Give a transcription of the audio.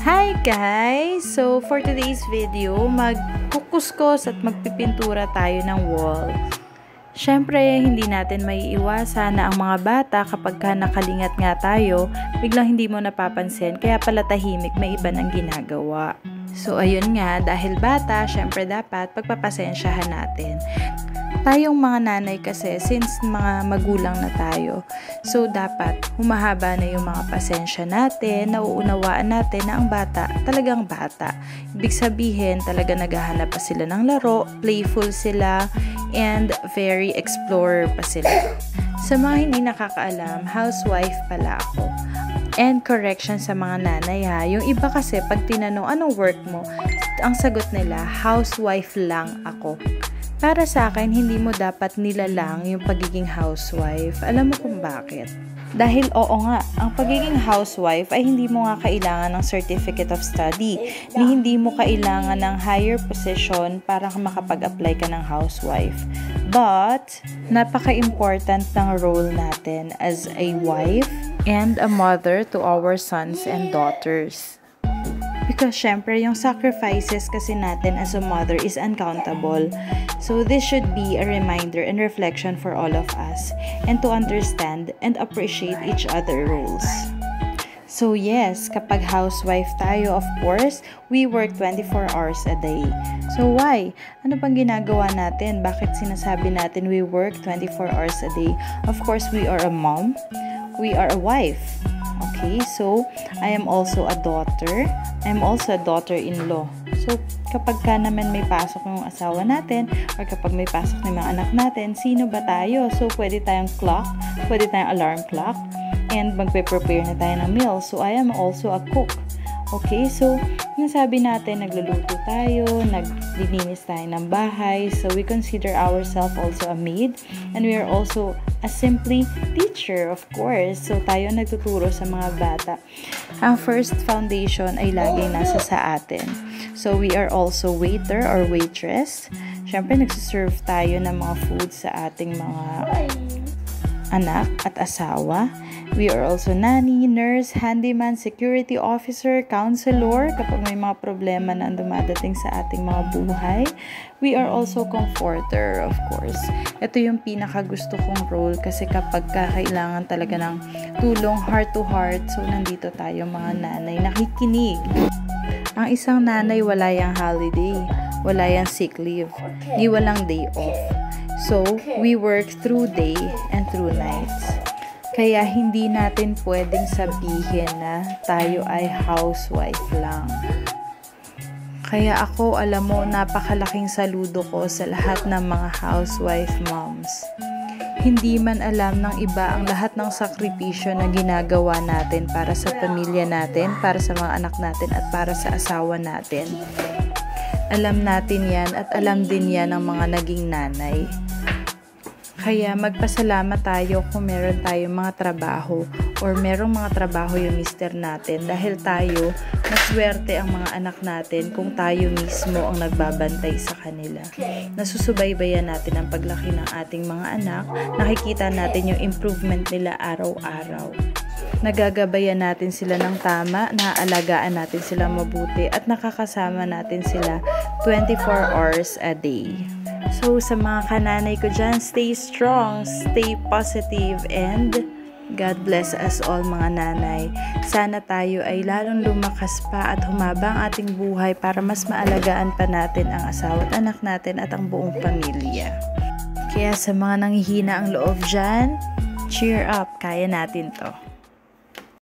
Hi guys! So for today's video, magkukuskos at magpipintura tayo ng wall. Syempre, hindi natin maiiwasan na ang mga bata kapag nakalingat nga tayo, biglang hindi mo napapansin, kaya pala tahimik, may iba nang ginagawa. So ayun nga, dahil bata, syempre dapat pagpapasensyahan natin. Tayong mga nanay kasi, since mga magulang na tayo, so dapat humahaba na yung mga pasensya natin, nauunawaan natin na ang bata, talagang bata. Ibig sabihin, talaga naghahanap pa sila ng laro, playful sila, and very explorer pa sila. Sa mga hindi nakakaalam, housewife pala ako. And correction sa mga nanay ha, yung iba kasi pag tinanong anong work mo, ang sagot nila, housewife lang ako. Para sa akin, hindi mo dapat nilalang yung pagiging housewife. Alam mo kung bakit? Dahil oo nga, ang pagiging housewife ay hindi mo nga kailangan ng certificate of study, ni hindi mo kailangan ng higher position para makapag-apply ka ng housewife. But, napaka-important ng role natin as a wife and a mother to our sons and daughters. Because syempre, yung sacrifices kasi natin as a mother is uncountable. So this should be a reminder and reflection for all of us and to understand and appreciate each other's roles. So yes, kapag housewife tayo, of course, we work 24 hours a day. So why? Ano bang ginagawa natin? Bakit sinasabi natin we work 24 hours a day? Of course, we are a mom. We are a wife. Okay, so I am also a daughter. I'm also a daughter-in-law. So, kapag ka naman may pasok ng asawa natin or kapag may pasok ng mga anak natin, sino ba tayo? So, pwede tayong clock, pwede tayong alarm clock, and magpe-prepare na tayo ng meal. So, I am also a cook. Okay, so, nasabi natin, nagluluto tayo, naglilinis tayo ng bahay. So, we consider ourselves also a maid. And we are also a simply teacher, of course. So, tayo nagtuturo sa mga bata. Ang first foundation ay laging nasa sa atin. So, we are also waiter or waitress. Siyempre, nagsiserve tayo ng mga food sa ating mga anak at asawa. We are also nanny, nurse, handyman, security officer, counselor kapag may mga problema na dumadating sa ating mga buhay. We are also comforter, of course. Ito yung pinakagusto kong role kasi kapag kailangan talaga ng tulong heart to heart, so nandito tayo mga nanay, nakikinig. Ang isang nanay wala yang holiday, wala yang sick leave, di walang day off. So, we work through day and through nights. Kaya hindi natin pwedeng sabihin na tayo ay housewife lang. Kaya ako, alam mo, napakalaking saludo ko sa lahat ng mga housewife moms. Hindi man alam ng iba ang lahat ng sakripisyo na ginagawa natin para sa pamilya natin, para sa mga anak natin, at para sa asawa natin. Alam natin yan at alam din yan ng mga naging nanay. Kaya magpasalamat tayo kung meron tayong mga trabaho or merong mga trabaho yung mister natin dahil tayo, maswerte ang mga anak natin kung tayo mismo ang nagbabantay sa kanila. Nasusubaybayan natin ang paglaki ng ating mga anak, nakikita natin yung improvement nila araw-araw. Nagagabayan natin sila ng tama, naaalagaan natin sila mabuti at nakakasama natin sila 24 hours a day. So, sa mga kananay ko dyan, stay strong, stay positive, and God bless us all mga nanay. Sana tayo ay lalong lumakas pa at humaba ang ating buhay para mas maalagaan pa natin ang asawa at anak natin at ang buong pamilya. Kaya sa mga nanghihina ang loob dyan, cheer up, kaya natin to.